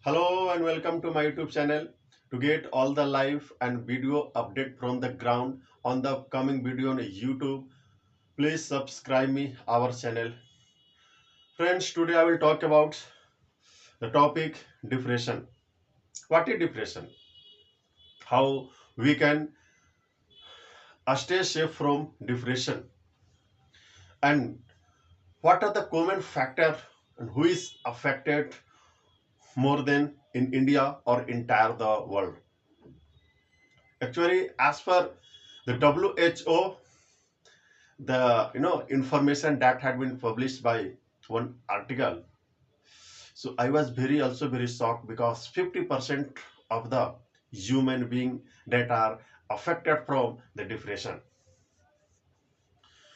Hello and welcome to my YouTube channel. To get all the live and video update from the ground on the upcoming video on YouTube, please subscribe me our channel. Friends, today I will talk about the topic depression. What is depression? How we can stay safe from depression, and what are the common factor and who is affected more than in India or entire the world. Actually, as per the WHO, the information that had been published by one article, so I was very shocked because 50% of the human being that are affected from the depression.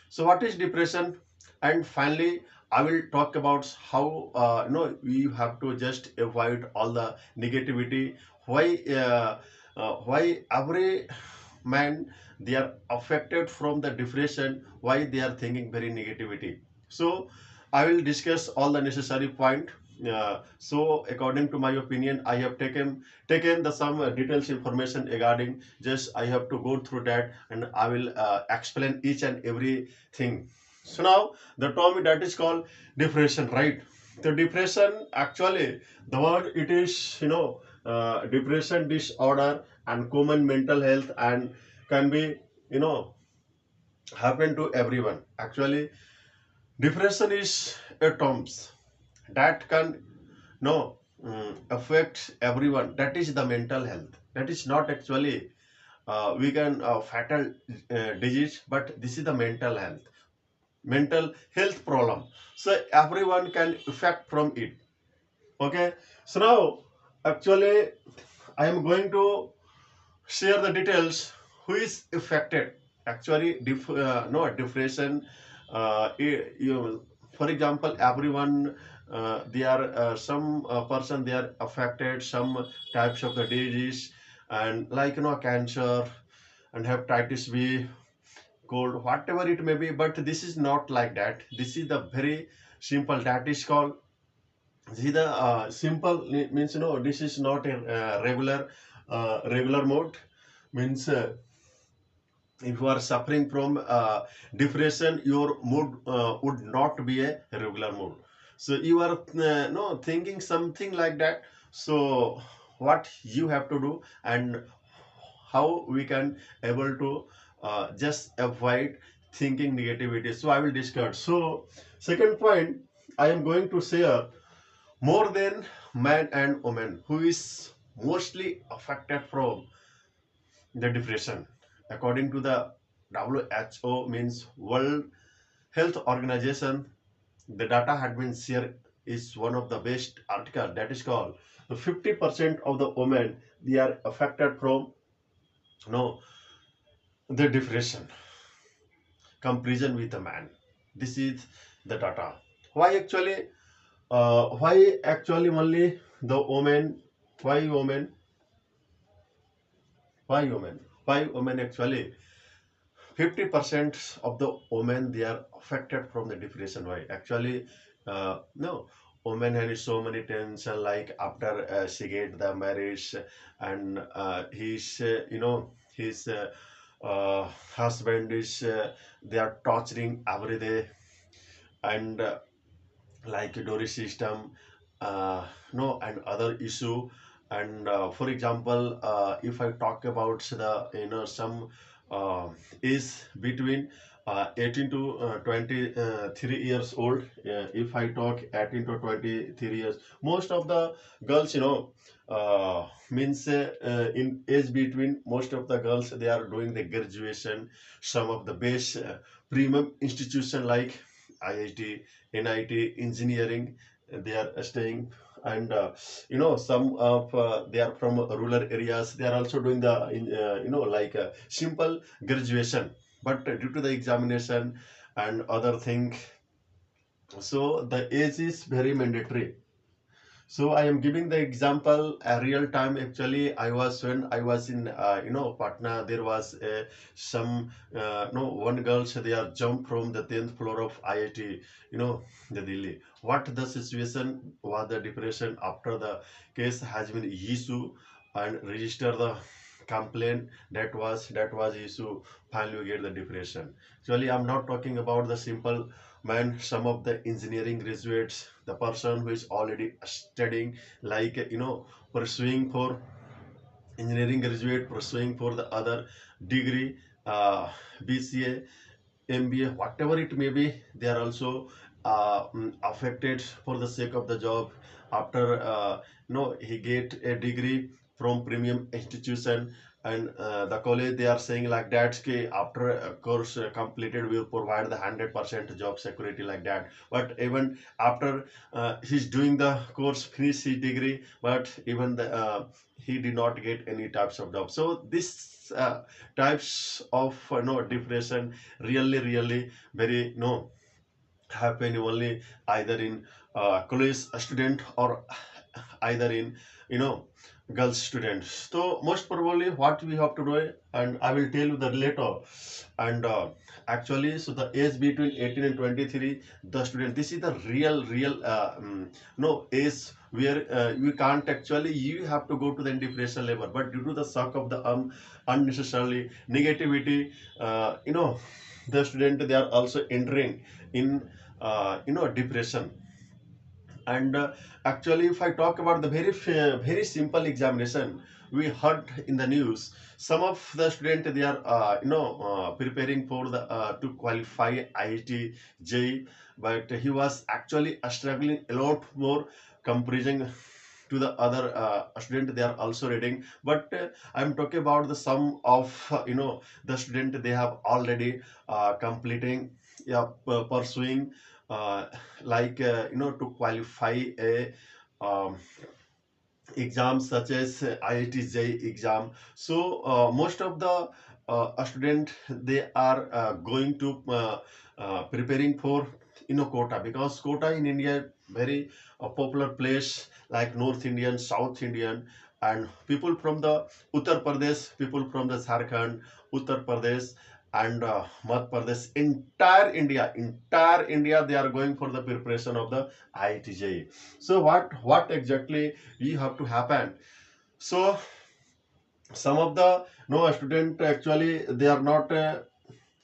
So what is depression? And finally I will talk about how we have to just avoid all the negativity. Why uh, uh, why every man they are affected from the depression, why they are thinking very negativity. So I will discuss all the necessary point. So according to my opinion, I have taken the some details information regarding. Just I have to go through that and I will explain each and everything. So now the term that is called depression, right? The depression, actually the word it is depression disorder and common mental health, and can be you know happen to everyone. Actually, depression is a terms that can no affect everyone. That is the mental health. That is not actually we can fatal disease, but this is the mental health problem. So everyone can affect from it. Okay. So now actually I am going to share the details who is affected. Actually no depression, for example, everyone they are some person they are affected some types of the disease, and like cancer and hepatitis B, cold, whatever it may be. But this is not like that. This is the very simple, that is called, see the simple means this is not a regular mode. Means if you are suffering from depression, your mood would not be a regular mood. So you are no thinking something like that. So what you have to do, and how we can able to just avoid thinking negativity, so I will discuss. So second point, I am going to share more than man and woman who is mostly affected from the depression. According to the WHO, means World Health Organization, the data had been shared is one of the best article, that is called the 50% of the women they are affected from no the depression comparison with the man. This is the data. Why actually? Why actually only the women? Why women? Why women? Why women actually? 50% of the women they are affected from the depression. Why actually? No, women have so many tension, like after she get the marriage, and he's his husband is they are torturing every day, and like dowry system, no, and other issue. And for example, if I talk about the some uh, is between 18 to 23 years old. If I talk 18 to 23 years, most of the girls means in age between, most of the girls they are doing the graduation, some of the best premium institution like IIT, NIT, engineering, they are staying. And some of they are from rural areas, they are also doing the like simple graduation, but due to the examination and other thing, so the age is very mandatory. So I am giving the example a real time. Actually, I was when I was in Patna. There was some no one girl. So they are jumped from the 10th floor of IIT. The Delhi. What the situation was the depression after the case has been issue and register the complaint that was issue. Finally, we get the depression. Actually, I'm not talking about the simple man. Some of the engineering graduates, the person who is already studying, like pursuing for engineering graduate, pursuing for the other degree, BCA, MBA, whatever it may be, they are also affected for the sake of the job. After he get a degree from premium institution, and the college they are saying like that, okay, after a course completed, we will provide the 100% job security like that. But even after he's doing the course, finish his degree, but even he did not get any types of job. So this types of depression really very happen only either in college student or either in you know girls students. So most probably what we have to do, and I will tell you the later. And actually, so the age between 18 and 23, the student, this is the real no age where you can't actually, you have to go to the depression level, but due to the shock of the unnecessarily negativity, the student they are also entering in depression. And actually, if I talk about the very simple examination, we heard in the news, some of the students they are preparing for the to qualify IIT JEE, but he was actually struggling a lot more comparing to the other student they are also reading. But I'm talking about the sum of the student they have already completing, yeah, pursuing uh, like to qualify a um, exam such as IIT JEE exam. So most of the student they are going to preparing for quota, because quota in India very popular place, like North Indian, South Indian, and people from the Uttar Pradesh, people from the Jharkhand, Uttar Pradesh, and Madhya Pradesh, entire India, they are going for the preparation of the IIT JEE. So what exactly we have to happen? So some of the no student actually they are not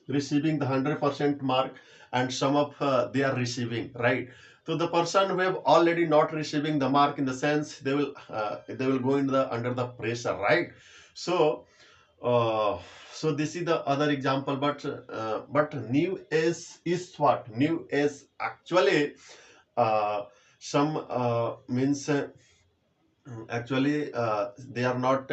receiving the 100% mark, and some of they are receiving, right? So the person who have already not receiving the mark, in the sense they will go in the under the pressure, right? So uh, so this is the other example. But new is what new is actually uh, some means actually they are not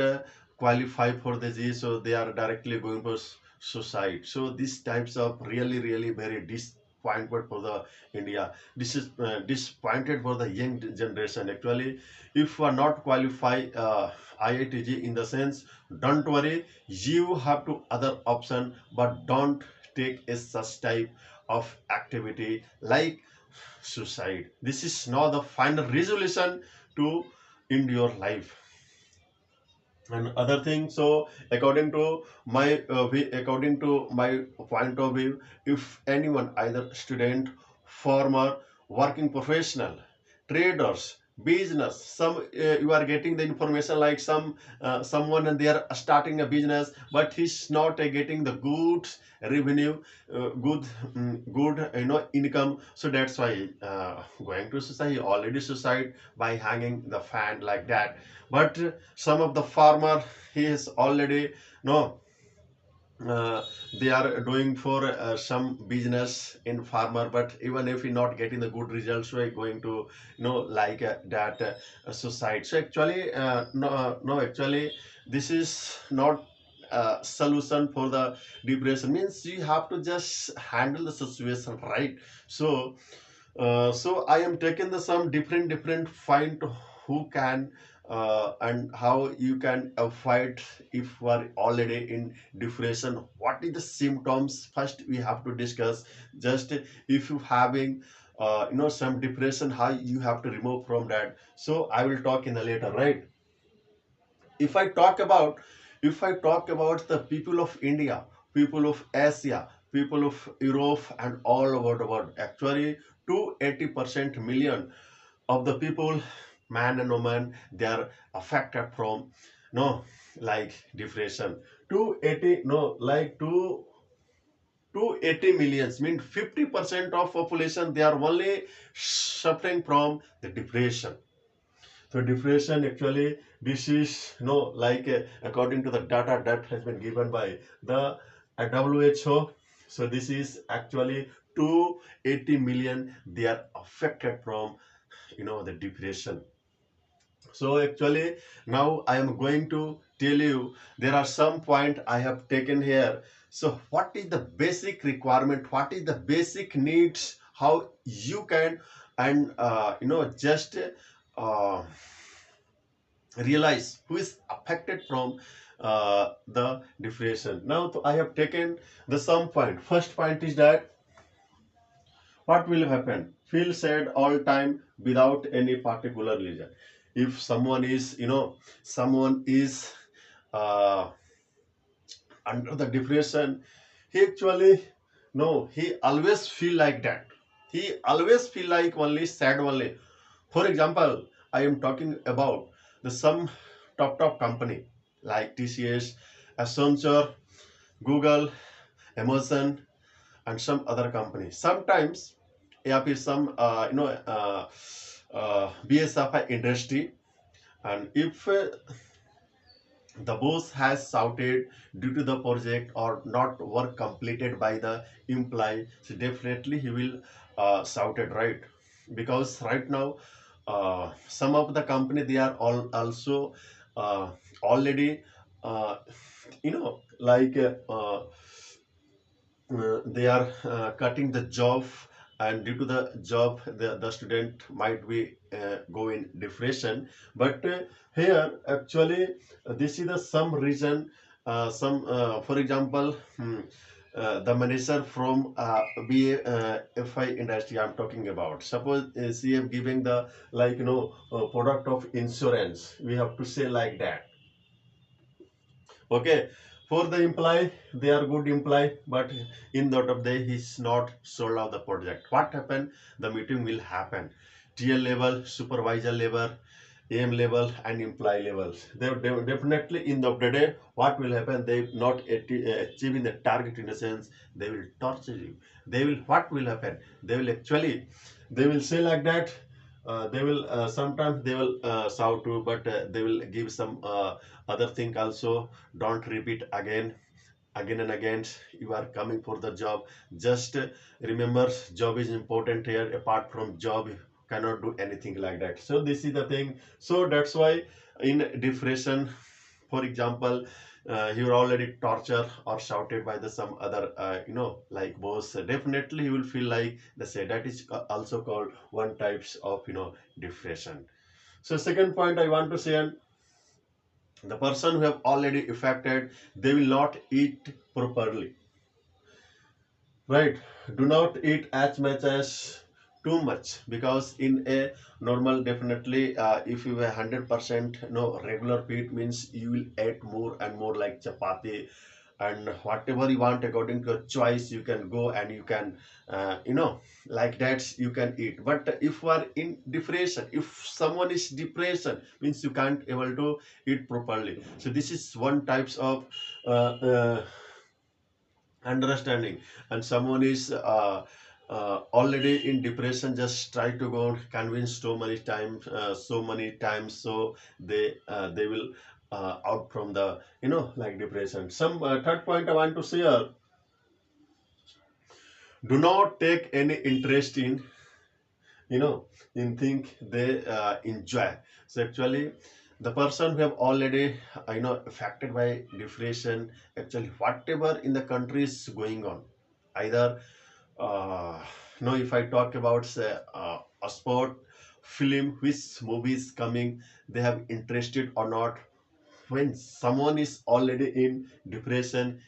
qualified for the G, so they are directly going for suicide. So these types of really very disappointment for the India. This is disappointed for the young generation. Actually, if you are not qualified IITG, in the sense, don't worry, you have to other option, but don't take a such type of activity like suicide. This is not the final resolution to end your life and other things. So according to my point of view, if anyone, either student, farmer, working professional, traders, business, some you are getting the information like someone and they are starting a business, but he's not getting the good revenue, good income. So that's why going to suicide, he already suicide by hanging the fan like that. But some of the farmer, he is already no uh, they are doing for some business in farmer, but even if he not getting the good results, we are going to like that suicide. So actually no actually, this is not solution for the depression. Means you have to just handle the situation, right? So so I am taking the some different point who can and how you can avoid if you are already in depression. What is the symptoms? First, we have to discuss. Just if you having some depression, how you have to remove from that. So I will talk in a later, right? if i talk about if I talk about the people of India, people of Asia, people of Europe, and all over the world, actually 280% million of the people, man and woman, they are affected from, no, like depression. 280, no, like 280 millions mean 50% of population, they are only suffering from the depression. So depression, actually, this is, like, according to the data that has been given by the WHO. So this is actually 280 million. They are affected from, the depression. So actually, now I am going to tell you, there are some point I have taken here. So what is the basic requirement? What is the basic needs? How you can, and just uh, realize who is affected from the depression. Now I have taken the some point. First point is that what will happen? Feel sad all time without any particular reason. If someone is uh, under the depression, he actually, no, he always feel like that. He always feel like only sad only. For example, I am talking about the some top company like TCS, Accenture, Google, Amazon, and some other companies. Sometimes, yeah, some BSFI industry, and if the boss has shouted due to the project or not work completed by the employee, so definitely he will shouted, right? Because right now, some of the company, they are all also already, uh, like, they are cutting the job, and due to the job, the student might be go in depression. But here, actually, this is the some reason, some for example, the manager from BFI industry I'm talking about. Suppose CM giving the, like, product of insurance, we have to say like that. Okay, for the employee, they are good employee, but in the end of the day, he's not sold out the project. What happened? The meeting will happen. TL level, supervisor level, AM level, and employee levels. They definitely in the end of the day, what will happen? They not achieving the target, in a sense. They will torture you. They will. What will happen? They will actually. They will say like that. They will sometimes they will shout to, but they will give some other thing also. Don't repeat again and again. You are coming for the job, just remember, job is important here. Apart from job, you cannot do anything like that. So this is the thing. So that's why in depression, for example, you are already tortured or shouted by the some other, like boss, definitely he will feel like the say. That is also called one types of, depression. So second point I want to say, the person who have already affected, they will not eat properly, right? Do not eat as much as too much, because in a normal, definitely, if you have 100% no regular feed, means you will eat more and more, like chapati, and whatever you want according to your choice, you can go and you can, like that you can eat. But if you are in depression, if someone is depression, means you can't able to eat properly. So this is one types of uh, uh, understanding. And someone is already in depression, just try to go convince so many times, so they will out from the, like depression. Some third point I want to share: do not take any interest in, think they enjoy. So actually, the person who have already, affected by depression, actually whatever in the country is going on, either, uh, if I talk about, say, a sport, film, which movies coming, they have interested or not. When someone is already in depression,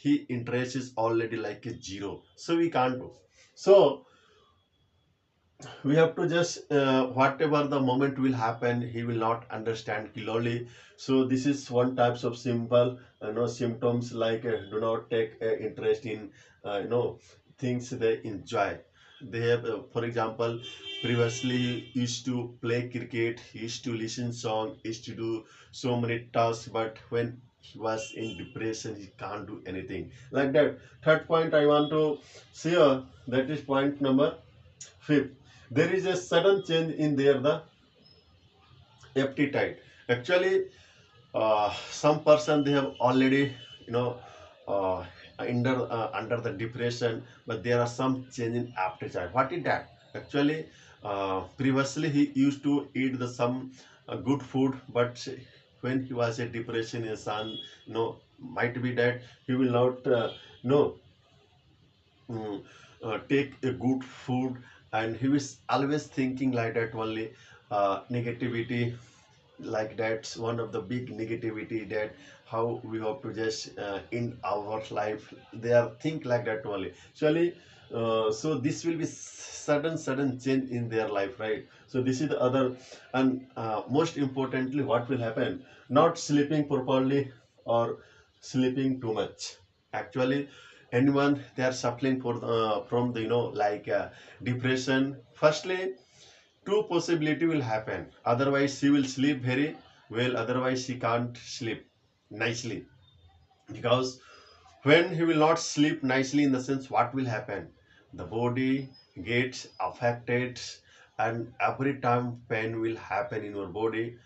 he interest is already like a zero, so we can't do. So we have to just whatever the moment will happen, he will not understand clearly. So this is one types of simple symptoms, like do not take interest in things they enjoy. They have for example, previously he used to play cricket, he used to listen song, he used to do so many tasks, but when he was in depression he can't do anything like that. Third point I want to share, that is point number fifth. There is a sudden change in their the appetite. Actually, some person they have already you know uh, under the depression, but there are some change in appetite. What is that? Actually, previously he used to eat the some good food, but when he was a depression, his son, might be that he will not know mm, take a good food, and he was always thinking like that only. Negativity, like that's one of the big negativity, that how we have to just in our life, they are think like that only actually. So this will be sudden change in their life, right? So this is the other. And most importantly, what will happen, not sleeping properly or sleeping too much. Actually, anyone they are suffering from the depression, firstly two possibility will happen. Otherwise she will sleep very well, otherwise she can't sleep nicely. Because when he will not sleep nicely, in the sense, what will happen, the body gets affected, and every time pain will happen in your body.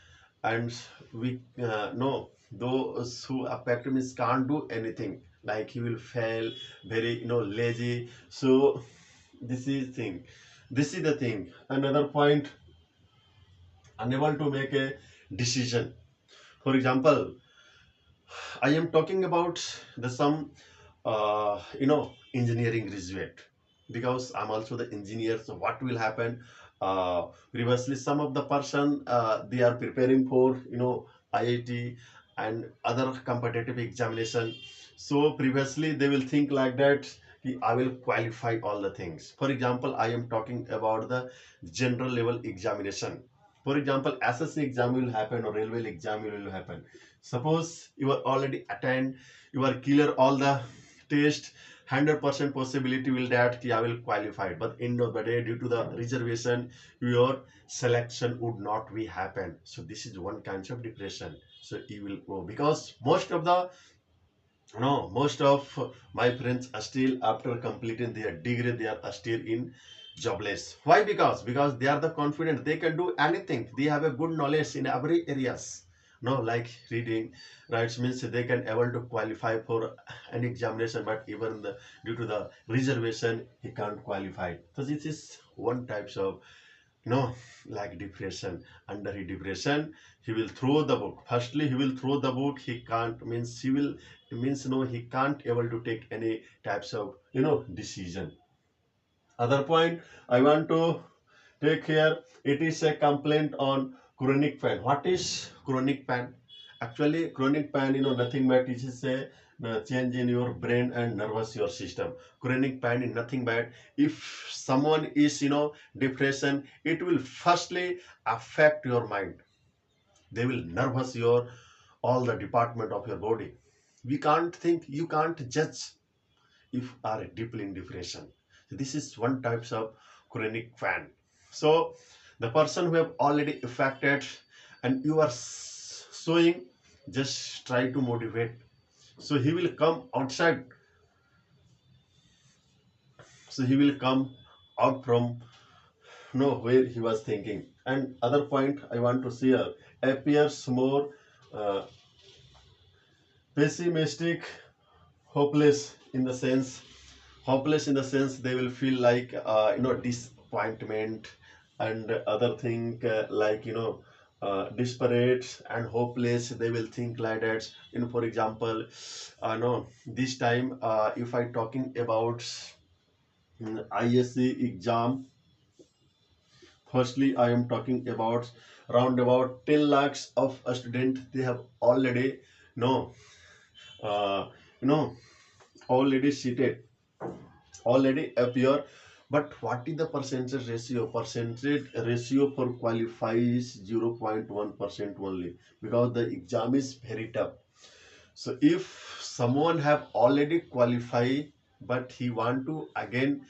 And we know those who affect means can't do anything, like he will fail very lazy. So this is the thing. Another point, unable to make a decision. For example, I am talking about the some engineering graduate, because I'm also the engineer. So what will happen? Previously, some of the person they are preparing for IIT and other competitive examination. So previously they will think like that, "Ki I will qualify all the things." For example, I am talking about the general level examination. For example, SSC exam will happen or railway exam will happen. Suppose you are already attend, you are clear all the test, 100% possibility will that I will qualify. But end of the day, due to the reservation, your selection would not be happen. So this is one kind of depression. So you will go, because most of my friends are still, after completing their degree, they are still in jobless. Why? Because they are the confident, they can do anything, they have a good knowledge in every areas, no, like reading, right? Means they can able to qualify for an examination, but even due to the reservation he can't qualify. So this is one types of no, like depression. Under his depression, he will throw the book. Firstly, he will throw the book. He can't, means he will, means no, he can't able to take any types of decision. Other point I want to take here. It is a complaint on chronic pain. What is chronic pain? Actually, chronic pain, nothing but it is a change in your brain and nervous your system. Chronic pain is nothing but, if someone is depression, it will firstly affect your mind. They will nervous your all the department of your body. We can't think, you can't judge if are deeply in depression. So this is one types of chronic pain. So the person who have already affected and you are showing, just try to motivate. So he will come outside. So he will come out from where he was thinking. And other point I want to share, appears more uh, pessimistic, hopeless in the sense, they will feel like disappointment and other thing, like desperate and hopeless. They will think like that. For example, no, this time, if I talking about ISC exam, firstly I am talking about around about 10 lakhs of a student, they have already no uh, you know already seated, already appear But what is the percentage ratio? Percentage ratio for qualify is 0.1% only, because the exam is very tough. So if someone have already qualified, but he want to again,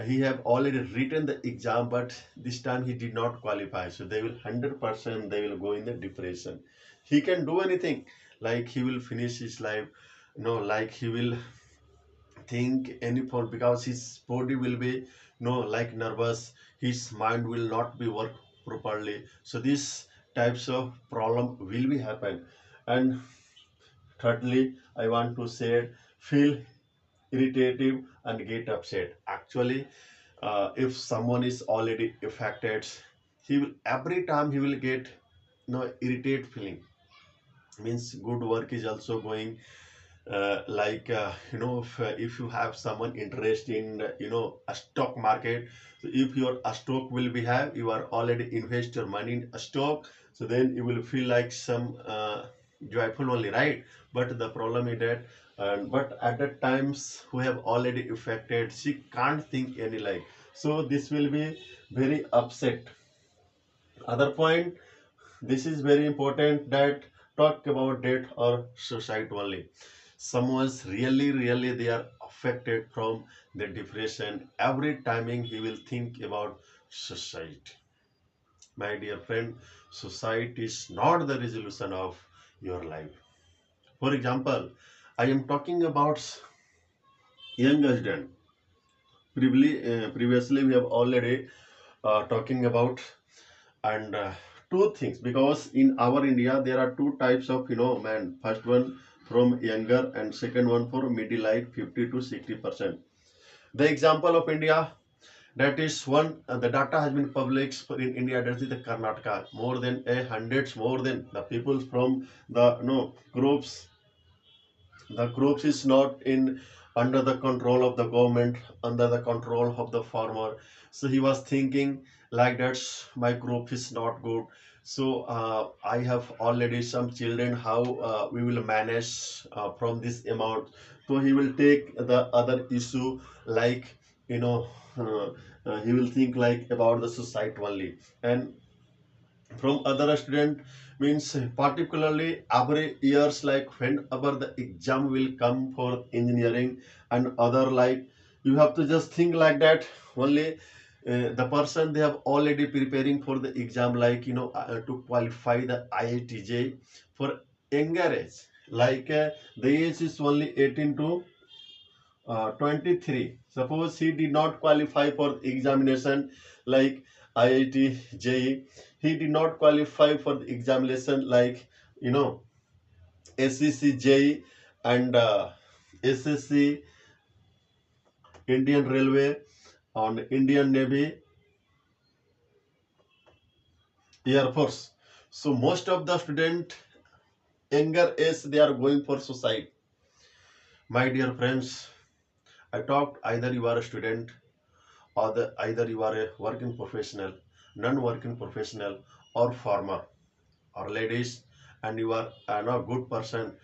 he have already written the exam, but this time he did not qualify, so they will 100% they will go in the depression. He can do anything, like he will finish his life, like he will think any for, because his body will be like nervous, his mind will not be work properly. So these types of problem will be happen. And thirdly, I want to say, feel irritative and get upset. Actually, if someone is already affected, he will every time he will get irritate feeling. Means good work is also going, if you have someone interest in a stock market, so if your a stock will be have, you are already invest your money in a stock, so then you will feel like some joyful only, right? But the problem is that, but at the times who have already affected, she can't think any, like, so this will be very upset. Other point, this is very important, that talk about death or suicide only. Someone's really they are affected from the depression. Every timing he will think about suicide. My dear friend, suicide is not the resolution of your life. For example, I am talking about young student. Previously, we have already talking about, and two things, because in our India there are two types of man. First one from younger, and second one for middle life, 50 to 60%. The example of India, that is one, the data has been published for in India, that is the Karnataka, more than a hundreds, more than the people from the groups. The groups is not in under the control of the government, under the control of the farmer. So he was thinking like that, my group is not good. So I have already some children, how we will manage from this amount. So he will take the other issue, like, you know uh, he will think like about the society only. And from other student, means particularly every years, like whenever the exam will come for engineering and other, like, you have to just think like that only. The person they have already preparing for the exam, like, to qualify the IITJ for younger age, like, the age is only 18 to 23. Suppose he did not qualify for examination, like IIT, JEE. He did not qualify for the examination, like, you know, SCC, JEE, and SSC, Indian Railway, on Indian Navy, Air Force. So most of the student younger age they are going for suicide. My dear friends, I talked, either you are a student, or either you are a working professional, non-working professional, or farmer, or ladies, and you are not a good person,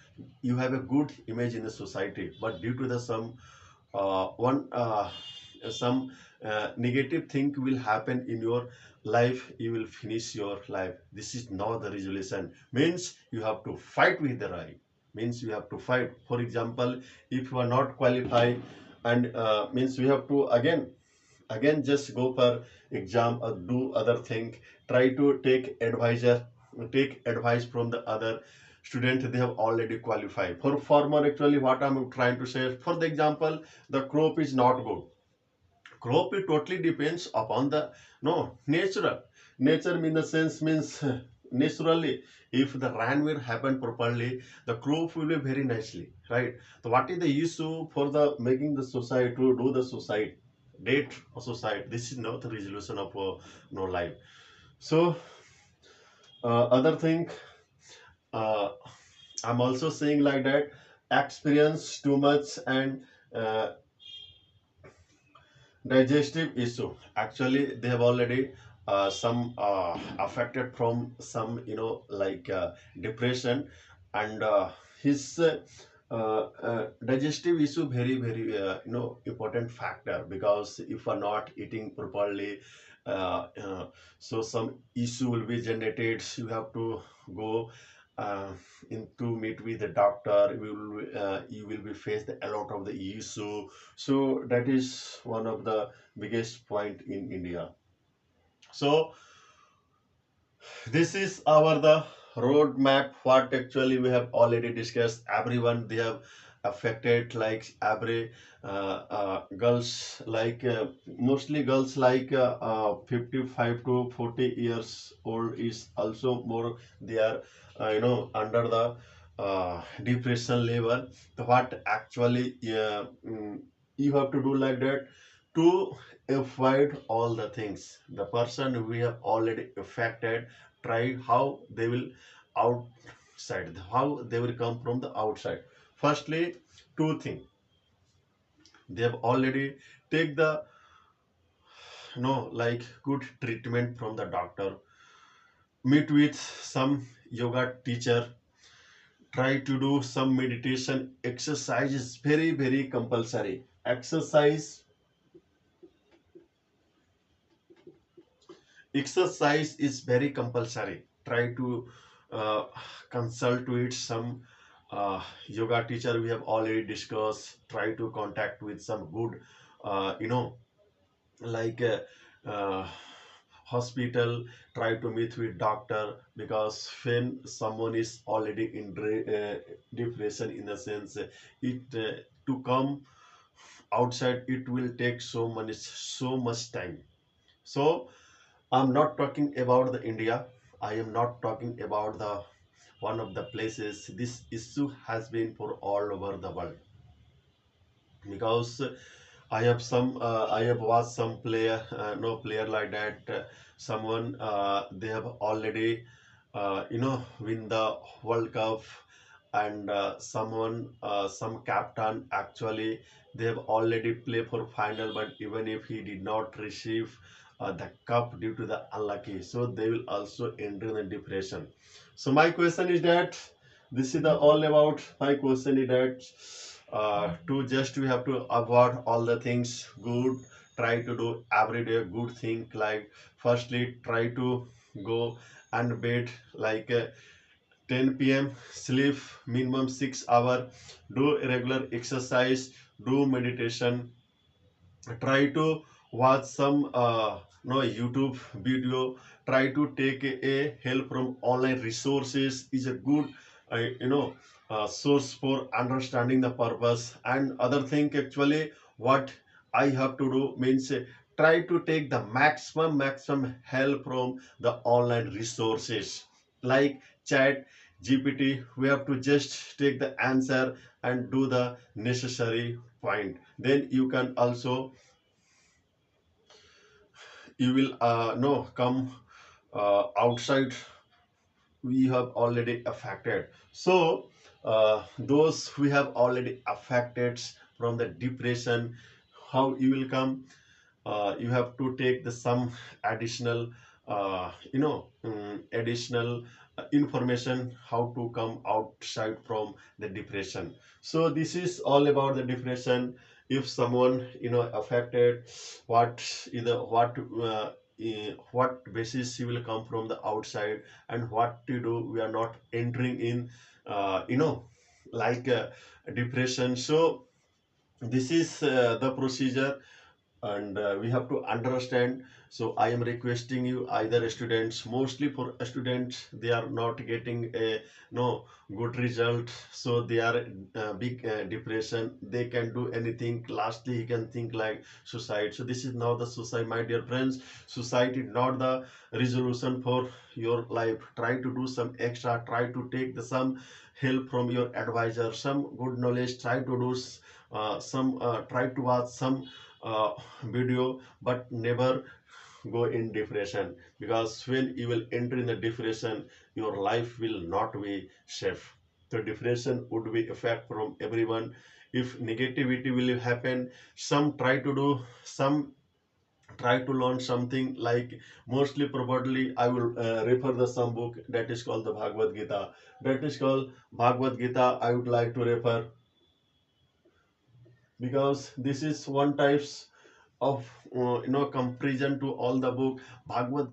you have a good image in the society, but due to the one some negative thing will happen in your life, you will finish your life. This is not the resolution. Means you have to fight with the right. Means you have to fight. For example, if you are not qualified, and means you have to again just go for exam or do other thing. Try to take advice from the other student, they have already qualified. For farmer, actually what I'm trying to say, for the example, the crop is not good. Crop, it totally depends upon the natural. Nature mean the sense, means naturally, if the rain will happen properly, the crop will be very nicely, right? So what is the issue for the making the society to do the society date or society? This is not the resolution of no life. So other thing, uh, I'm also saying like that, experience too much and uh, digestive issue. Actually, they have already some affected from some, like depression, and his digestive issue very important factor, because if we're not eating properly, uh, uh, so some issue will be generated. You have to go uh, in to meet with the doctor. You will be faced a lot of the issue. So that is one of the biggest point in India. So this is our the roadmap. What actually we have already discussed. Everyone they have affected, like every girls, like mostly girls, like 55 to 40 years old is also more. They are under the depression level. So what actually you have to do like that to avoid all the things. The person we have already affected, try how they will outside, how they will come from the outside. Firstly, two things. They have already take the like good treatment from the doctor, meet with some yoga teacher, try to do some meditation. Exercise is very compulsory. Exercise is very compulsory. Try to uh, consult with some yoga teacher we have already discussed. Try to contact with some good like uh, hospital. Try to meet with doctor, because when someone is already in depression, in a sense, it to come outside, it will take so much time. So I'm not talking about the India. I am not talking about the one of the places. This issue has been for all over the world, because I have watched some player, no player like that. Someone they have already win the World Cup, and some captain actually they have already played for final, but even if he did not receive the cup due to the unlucky, so they will also enter the depression. So my question is that, this is the all about my question is that to just we have to avoid all the things good. Try to do everyday good thing, like firstly try to go and bed like 10 p.m., sleep minimum 6 hour, do regular exercise, do meditation, try to watch some no YouTube video, try to take a help from online resources is a good source for understanding the purpose. And other thing actually, what I have to do means try to take the maximum help from the online resources, like chat GPT. We have to just take the answer and do the necessary point. Then you can also, you will no come outside, we have already affected. So those we have already affected from the depression, how you will come, you have to take the some additional additional information how to come outside from the depression. So this is all about the depression. If someone affected, what either what basis he will come from the outside, and what to do, we are not entering in like depression. So this is the procedure, and we have to understand. So I am requesting you, either students, mostly for students, they are not getting a no good result, so they are big depression, they can do anything, lastly he can think like suicide. So this is not the suicide, my dear friends. Suicide is not the resolution for your life. Try to do some extra, try to take the some help from your advisor, some good knowledge, try to do some try to watch some uh, video, but never go in depression, because when you will enter in the depression, your life will not be safe. So depression would be effect from everyone. If negativity will happen, some try to do, some try to learn something, like mostly probably I will refer the some book that is called the Bhagavad Gita. That is called Bhagavad Gita, I would like to refer. because this is one types of comparison to all the book. Bhagavad